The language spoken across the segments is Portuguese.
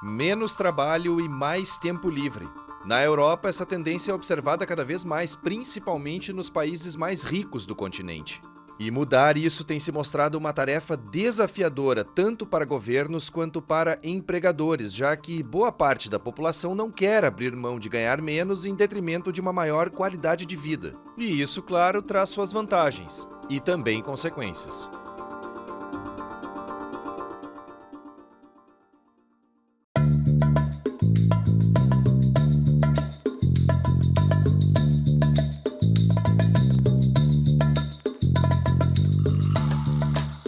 Menos trabalho e mais tempo livre. Na Europa, essa tendência é observada cada vez mais, principalmente nos países mais ricos do continente. E mudar isso tem se mostrado uma tarefa desafiadora tanto para governos quanto para empregadores, já que boa parte da população não quer abrir mão de ganhar menos em detrimento de uma maior qualidade de vida. E isso, claro, traz suas vantagens e também consequências.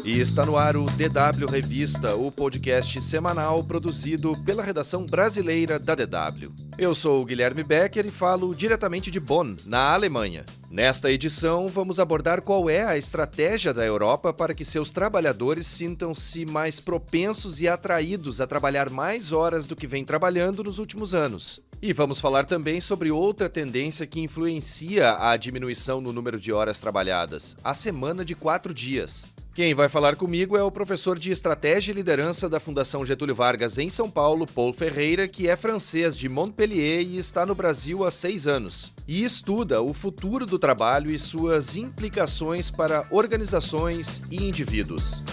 E está no ar o DW Revista, o podcast semanal produzido pela redação brasileira da DW. Eu sou o Guilherme Becker e falo diretamente de Bonn, na Alemanha. Nesta edição, vamos abordar qual é a estratégia da Europa para que seus trabalhadores sintam-se mais propensos e atraídos a trabalhar mais horas do que vem trabalhando nos últimos anos. E vamos falar também sobre outra tendência que influencia a diminuição no número de horas trabalhadas, a semana de 4 dias. Quem vai falar comigo é o professor de Estratégia e Liderança da Fundação Getúlio Vargas em São Paulo, Paul Ferreira, que é francês de Montpellier e está no Brasil há 6 anos. E estuda o futuro do trabalho e suas implicações para organizações e indivíduos.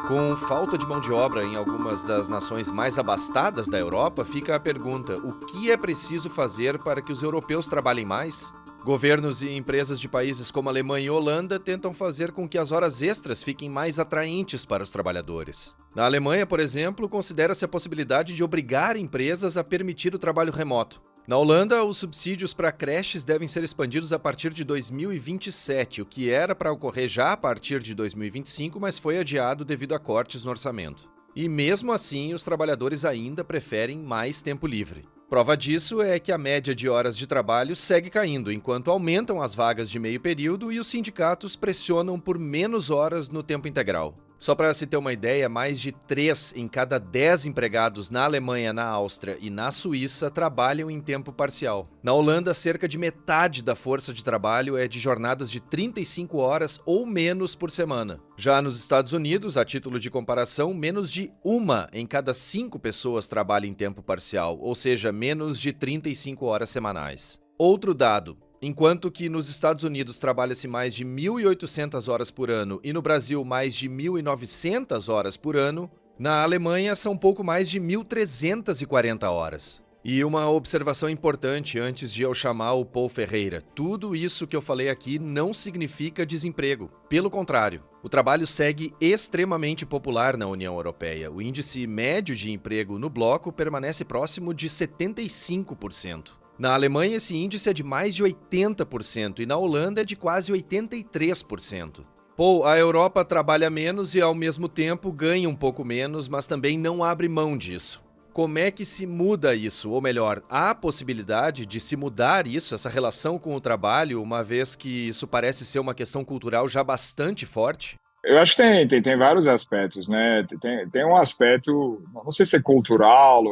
Com falta de mão de obra em algumas das nações mais abastadas da Europa, fica a pergunta: o que é preciso fazer para que os europeus trabalhem mais? Governos e empresas de países como Alemanha e Holanda tentam fazer com que as horas extras fiquem mais atraentes para os trabalhadores. Na Alemanha, por exemplo, considera-se a possibilidade de obrigar empresas a permitir o trabalho remoto. Na Holanda, os subsídios para creches devem ser expandidos a partir de 2027, o que era para ocorrer já a partir de 2025, mas foi adiado devido a cortes no orçamento. E mesmo assim, os trabalhadores ainda preferem mais tempo livre. Prova disso é que a média de horas de trabalho segue caindo, enquanto aumentam as vagas de meio período e os sindicatos pressionam por menos horas no tempo integral. Só para se ter uma ideia, mais de 3 em cada 10 empregados na Alemanha, na Áustria e na Suíça trabalham em tempo parcial. Na Holanda, cerca de metade da força de trabalho é de jornadas de 35 horas ou menos por semana. Já nos Estados Unidos, a título de comparação, menos de 1 em cada 5 pessoas trabalha em tempo parcial, ou seja, menos de 35 horas semanais. Outro dado: enquanto que nos Estados Unidos trabalha-se mais de 1.800 horas por ano e no Brasil mais de 1.900 horas por ano, na Alemanha são pouco mais de 1.340 horas. E uma observação importante antes de eu chamar o Paul Ferreira: tudo isso que eu falei aqui não significa desemprego. Pelo contrário, o trabalho segue extremamente popular na União Europeia. O índice médio de emprego no bloco permanece próximo de 75%. Na Alemanha, esse índice é de mais de 80% e na Holanda é de quase 83%. Paul, a Europa trabalha menos e ao mesmo tempo ganha um pouco menos, mas também não abre mão disso. Como é que se muda isso? Ou melhor, há a possibilidade de se mudar isso, essa relação com o trabalho, uma vez que isso parece ser uma questão cultural já bastante forte? Eu acho que tem vários aspectos, né? Tem um aspecto, não sei se é cultural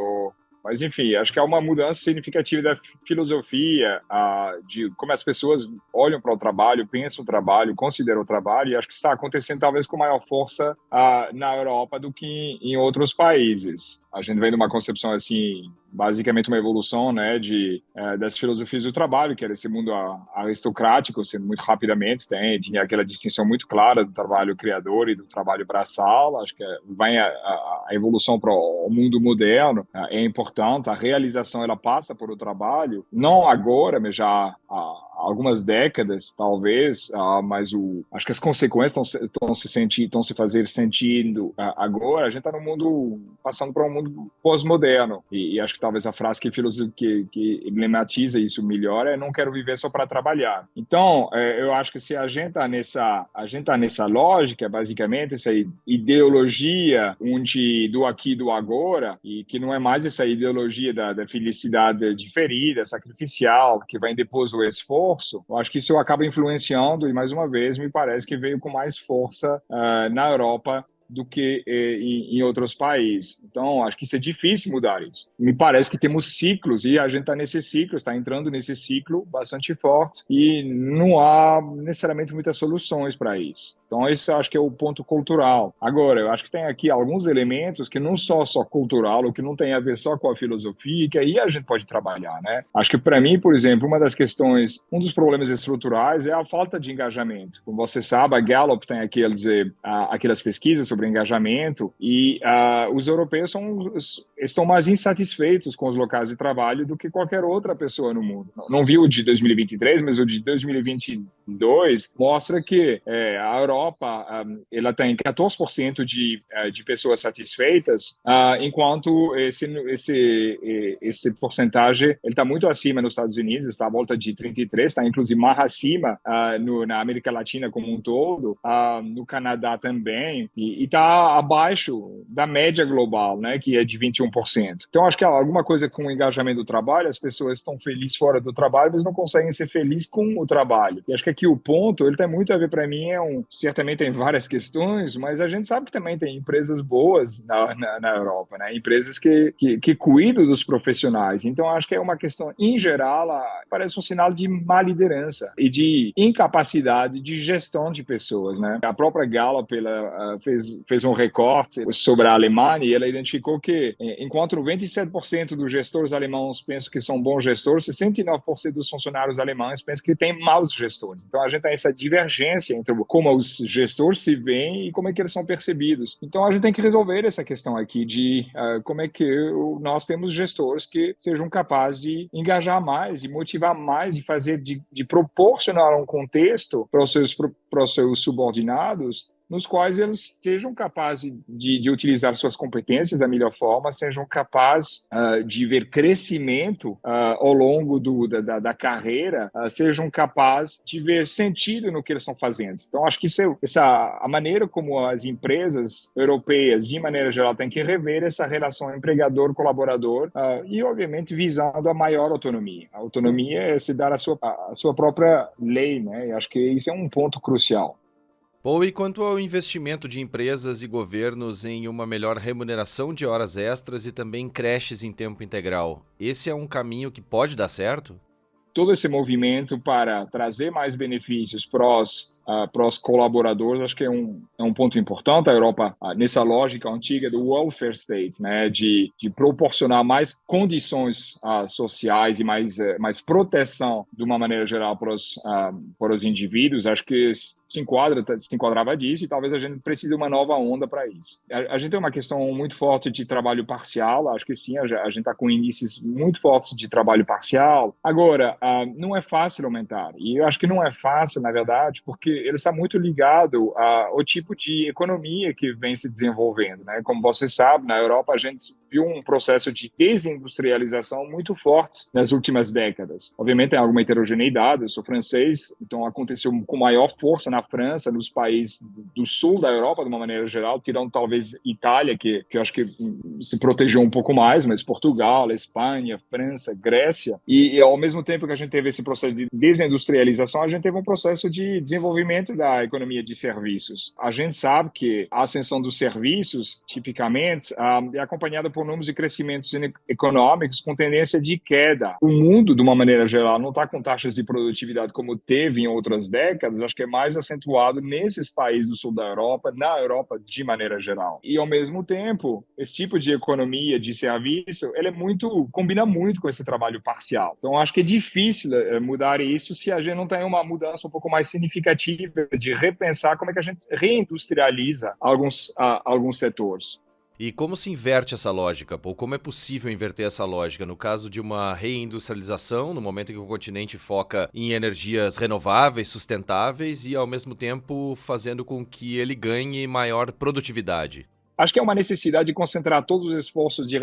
mas, enfim, acho que há uma mudança significativa da filosofia, de como as pessoas olham para o trabalho, pensam o trabalho, consideram o trabalho, e acho que está acontecendo talvez com maior força na Europa do que em outros países. A gente vem de uma concepção, assim, basicamente uma evolução, né, das filosofias do trabalho, que era esse mundo aristocrático, sendo muito rapidamente, tinha aquela distinção muito clara do trabalho criador e do trabalho braçal. Acho que vem a evolução para o mundo moderno, é importante, a realização ela passa por o trabalho, não agora, mas já há algumas décadas, talvez, mas acho que as consequências estão se fazer sentindo agora. A gente está passando para um mundo pós-moderno, e acho que talvez a frase que emblematiza isso melhor é: não quero viver só para trabalhar. Então, eu acho que se a gente está nessa lógica, basicamente, essa ideologia do aqui e do agora, e que não é mais essa ideologia da felicidade diferida, sacrificial, que vem depois do esforço, eu acho que isso acaba influenciando, e mais uma vez me parece que veio com mais força na Europa do que em outros países. Então, acho que isso é difícil mudar isso. Me parece que temos ciclos e a gente está nesse ciclo, está entrando nesse ciclo bastante forte e não há necessariamente muitas soluções para isso. Então, esse acho que é o ponto cultural. Agora, eu acho que tem aqui alguns elementos que não são só cultural, ou que não tem a ver só com a filosofia, e que aí a gente pode trabalhar, né? Acho que para mim, por exemplo, uma das questões, um dos problemas estruturais é a falta de engajamento. Como você sabe, a Gallup tem aquelas pesquisas sobre engajamento e os europeus estão mais insatisfeitos com os locais de trabalho do que qualquer outra pessoa no mundo. Não vi o de 2023, mas o de 2022 mostra que a Europa ela tem 14% de pessoas satisfeitas, enquanto esse porcentagem ele está muito acima nos Estados Unidos, está à volta de 33%, está inclusive mais acima na América Latina como um todo, no Canadá também, e está abaixo da média global, né, que é de 21%. Então, acho que há alguma coisa com o engajamento do trabalho, as pessoas estão felizes fora do trabalho, mas não conseguem ser felizes com o trabalho. E acho que aqui o ponto, ele tem muito a ver para mim, certamente tem várias questões, mas a gente sabe que também tem empresas boas na Europa, né? Empresas que cuidam dos profissionais. Então, acho que é uma questão, em geral, parece um sinal de má liderança e de incapacidade de gestão de pessoas, né? A própria Gallup fez um recorte sobre a Alemanha e ela identificou que, enquanto 97% dos gestores alemães pensam que são bons gestores, 69% dos funcionários alemães pensam que têm maus gestores. Então, a gente tem essa divergência entre como os gestores se veem e como é que eles são percebidos. Então, a gente tem que resolver essa questão aqui de como é que nós temos gestores que sejam capazes de engajar mais, de motivar mais, de fazer, de proporcionar um contexto para os seus subordinados, nos quais eles sejam capazes de utilizar suas competências da melhor forma, sejam capazes de ver crescimento ao longo da carreira, sejam capazes de ver sentido no que eles estão fazendo. Então, acho que a maneira como as empresas europeias, de maneira geral, têm que rever essa relação empregador-colaborador e, obviamente, visando a maior autonomia. A autonomia é se dar a sua própria lei, né? E acho que isso é um ponto crucial. Ou e quanto ao investimento de empresas e governos em uma melhor remuneração de horas extras e também creches em tempo integral, esse é um caminho que pode dar certo? Todo esse movimento para trazer mais benefícios para os colaboradores, acho que é um ponto importante. A Europa, nessa lógica antiga do welfare state, né, de proporcionar mais condições sociais e mais proteção, de uma maneira geral, para os indivíduos, acho que se enquadrava disso e talvez a gente precise de uma nova onda para isso. A gente tem uma questão muito forte de trabalho parcial, acho que sim, a gente está com índices muito fortes de trabalho parcial. Agora, não é fácil aumentar, e eu acho que não é fácil, na verdade, porque ele está muito ligado ao tipo de economia que vem se desenvolvendo, né? Como você sabe, na Europa a gente viu um processo de desindustrialização muito forte nas últimas décadas. Obviamente tem alguma heterogeneidade, eu sou francês, então aconteceu com maior força na França, nos países do sul da Europa, de uma maneira geral, tirando talvez Itália, que eu acho que se protegeu um pouco mais, mas Portugal, Espanha, França, Grécia, e ao mesmo tempo que a gente teve esse processo de desindustrialização, a gente teve um processo de desenvolvimento da economia de serviços. A gente sabe que a ascensão dos serviços, tipicamente, é acompanhada por números de crescimentos econômicos com tendência de queda. O mundo, de uma maneira geral, não está com taxas de produtividade como teve em outras décadas, acho que é mais acentuado nesses países do sul da Europa, na Europa de maneira geral. E, ao mesmo tempo, esse tipo de economia de serviço, combina muito com esse trabalho parcial. Então, acho que é difícil mudar isso se a gente não tem uma mudança um pouco mais significativa de repensar como é que a gente reindustrializa alguns setores. E como se inverte essa lógica? Ou como é possível inverter essa lógica? No caso de uma reindustrialização, no momento em que o continente foca em energias renováveis, sustentáveis e, ao mesmo tempo, fazendo com que ele ganhe maior produtividade. acho que é uma necessidade de concentrar todos os esforços de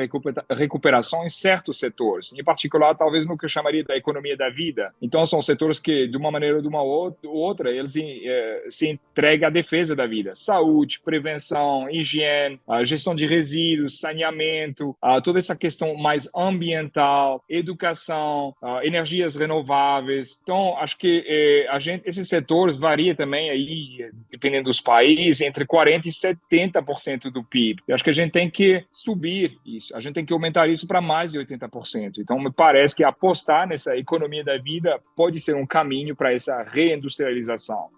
recuperação em certos setores, em particular, talvez no que eu chamaria da economia da vida. Então, são setores que, de uma maneira ou de uma outra, eles se entregam à defesa da vida. Saúde, prevenção, higiene, gestão de resíduos, saneamento, toda essa questão mais ambiental, educação, energias renováveis. Então, acho que esses setores variam também aí, dependendo dos países, entre 40% e 70% do PIB. Eu acho que a gente tem que subir isso, a gente tem que aumentar isso para mais de 80%. Então, me parece que apostar nessa economia da vida pode ser um caminho para essa reindustrialização.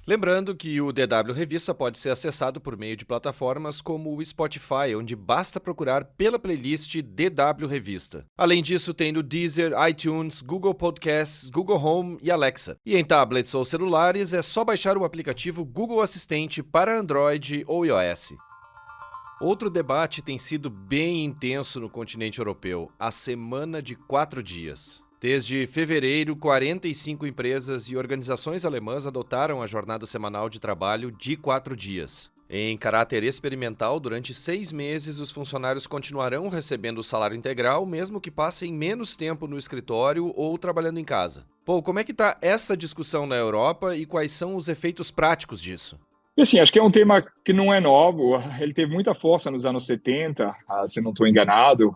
Lembrando que o DW Revista pode ser acessado por meio de plataformas como o Spotify, onde basta procurar pela playlist DW Revista. Além disso, tem no Deezer, iTunes, Google Podcasts, Google Home e Alexa. E em tablets ou celulares é só baixar o aplicativo Google Assistente para Android ou iOS. Outro debate tem sido bem intenso no continente europeu, a Semana de 4 dias. Desde fevereiro, 45 empresas e organizações alemãs adotaram a jornada semanal de trabalho de 4 dias. Em caráter experimental, durante 6 meses, os funcionários continuarão recebendo o salário integral, mesmo que passem menos tempo no escritório ou trabalhando em casa. Pô, como é que está essa discussão na Europa e quais são os efeitos práticos disso? E assim, acho que é um tema que não é novo, ele teve muita força nos anos 70, se não estou enganado,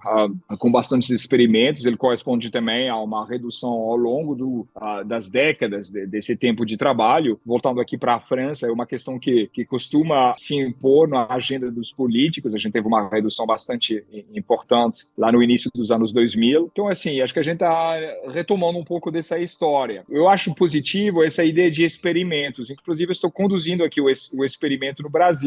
com bastantes experimentos, ele corresponde também a uma redução ao longo das décadas desse tempo de trabalho. Voltando aqui para a França, é uma questão que costuma se impor na agenda dos políticos, a gente teve uma redução bastante importante lá no início dos anos 2000. Então, assim, acho que a gente está retomando um pouco dessa história. Eu acho positivo essa ideia de experimentos, inclusive eu estou conduzindo aqui o experimento no Brasil,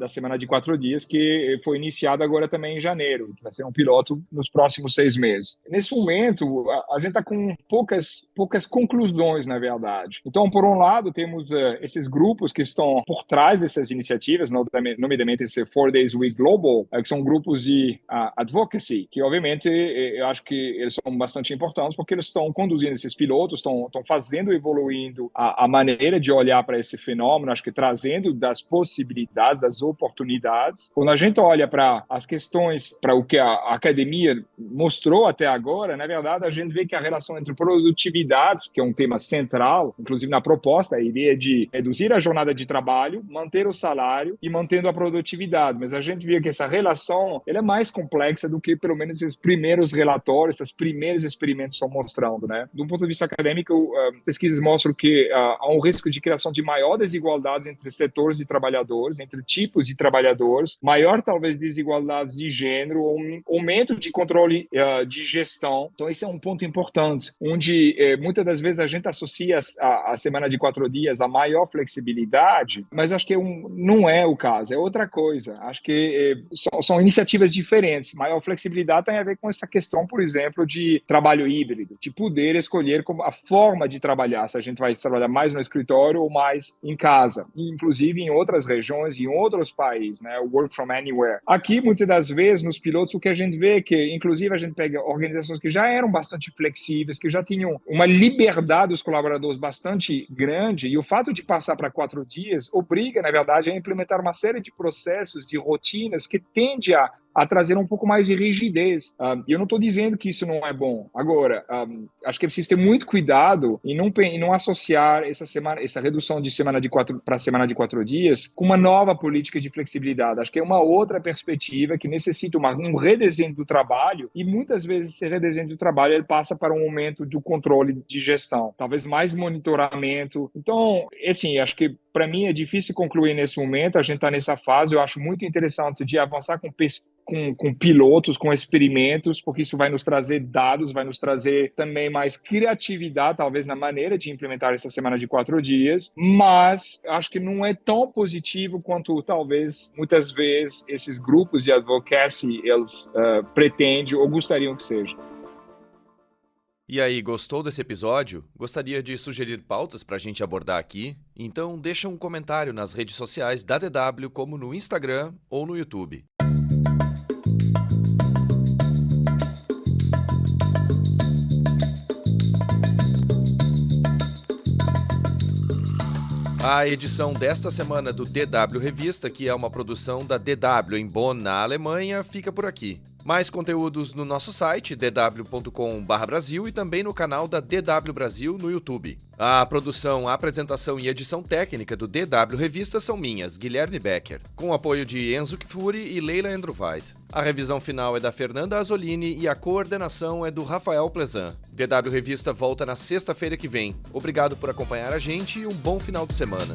da Semana de 4 dias, que foi iniciado agora também em janeiro, que vai ser um piloto nos próximos 6 meses. Nesse momento, a gente está com poucas conclusões, na verdade. Então, por um lado, temos esses grupos que estão por trás dessas iniciativas, nomeadamente esse 4 Days Week Global, que são grupos de advocacy, que obviamente eu acho que eles são bastante importantes, porque eles estão conduzindo esses pilotos, estão fazendo, evoluindo a maneira de olhar para esse fenômeno, acho que trazendo das possibilidades, das oportunidades. Quando a gente olha para as questões, para o que a academia mostrou até agora, na verdade, a gente vê que a relação entre produtividade, que é um tema central, inclusive na proposta, a ideia de reduzir a jornada de trabalho, manter o salário e mantendo a produtividade. Mas a gente vê que essa relação ela é mais complexa do que, pelo menos, esses primeiros relatórios, esses primeiros experimentos estão mostrando, né? Do ponto de vista acadêmico, pesquisas mostram que há um risco de criação de maior desigualdade entre setores de trabalhadores, entre tipos de trabalhadores, maior talvez desigualdade de gênero, um aumento de controle de gestão. Então esse é um ponto importante, onde muitas das vezes a gente associa a semana de 4 dias a maior flexibilidade, mas acho que não é o caso, é outra coisa. Acho que são iniciativas diferentes. Maior flexibilidade tem a ver com essa questão, por exemplo, de trabalho híbrido, de poder escolher como a forma de trabalhar, se a gente vai trabalhar mais no escritório ou mais em casa, e, inclusive em outras regiões e em outros países, né? O work from anywhere. Aqui, muitas das vezes, nos pilotos, o que a gente vê é que, inclusive, a gente pega organizações que já eram bastante flexíveis, que já tinham uma liberdade dos colaboradores bastante grande, e o fato de passar para 4 dias obriga, na verdade, a implementar uma série de processos, de rotinas que tende a trazer um pouco mais de rigidez. Eu não estou dizendo que isso não é bom. Agora, acho que é preciso ter muito cuidado em não associar essa redução de semana de 4 para semana de 4 dias com uma nova política de flexibilidade. Acho que é uma outra perspectiva que necessita um redesenho do trabalho, e muitas vezes esse redesenho do trabalho ele passa para um momento do controle de gestão, talvez mais monitoramento. Então, assim, acho que para mim é difícil concluir nesse momento, a gente está nessa fase. Eu acho muito interessante de avançar com pilotos, com experimentos, porque isso vai nos trazer dados, vai nos trazer também mais criatividade, talvez, na maneira de implementar essa semana de 4 dias, mas acho que não é tão positivo quanto, talvez, muitas vezes, esses grupos de advocacy, eles pretendem ou gostariam que seja. E aí, gostou desse episódio? Gostaria de sugerir pautas para a gente abordar aqui? Então deixa um comentário nas redes sociais da DW, como no Instagram ou no YouTube. A edição desta semana do DW Revista, que é uma produção da DW em Bonn, na Alemanha, fica por aqui. Mais conteúdos no nosso site, dw.com/Brasil, e também no canal da DW Brasil no YouTube. A produção, a apresentação e edição técnica do DW Revista são minhas, Guilherme Becker, com o apoio de Enzo Kfouri e Leila Andruvait. A revisão final é da Fernanda Azzolini e a coordenação é do Rafael Plezan. DW Revista volta na sexta-feira que vem. Obrigado por acompanhar a gente e um bom final de semana.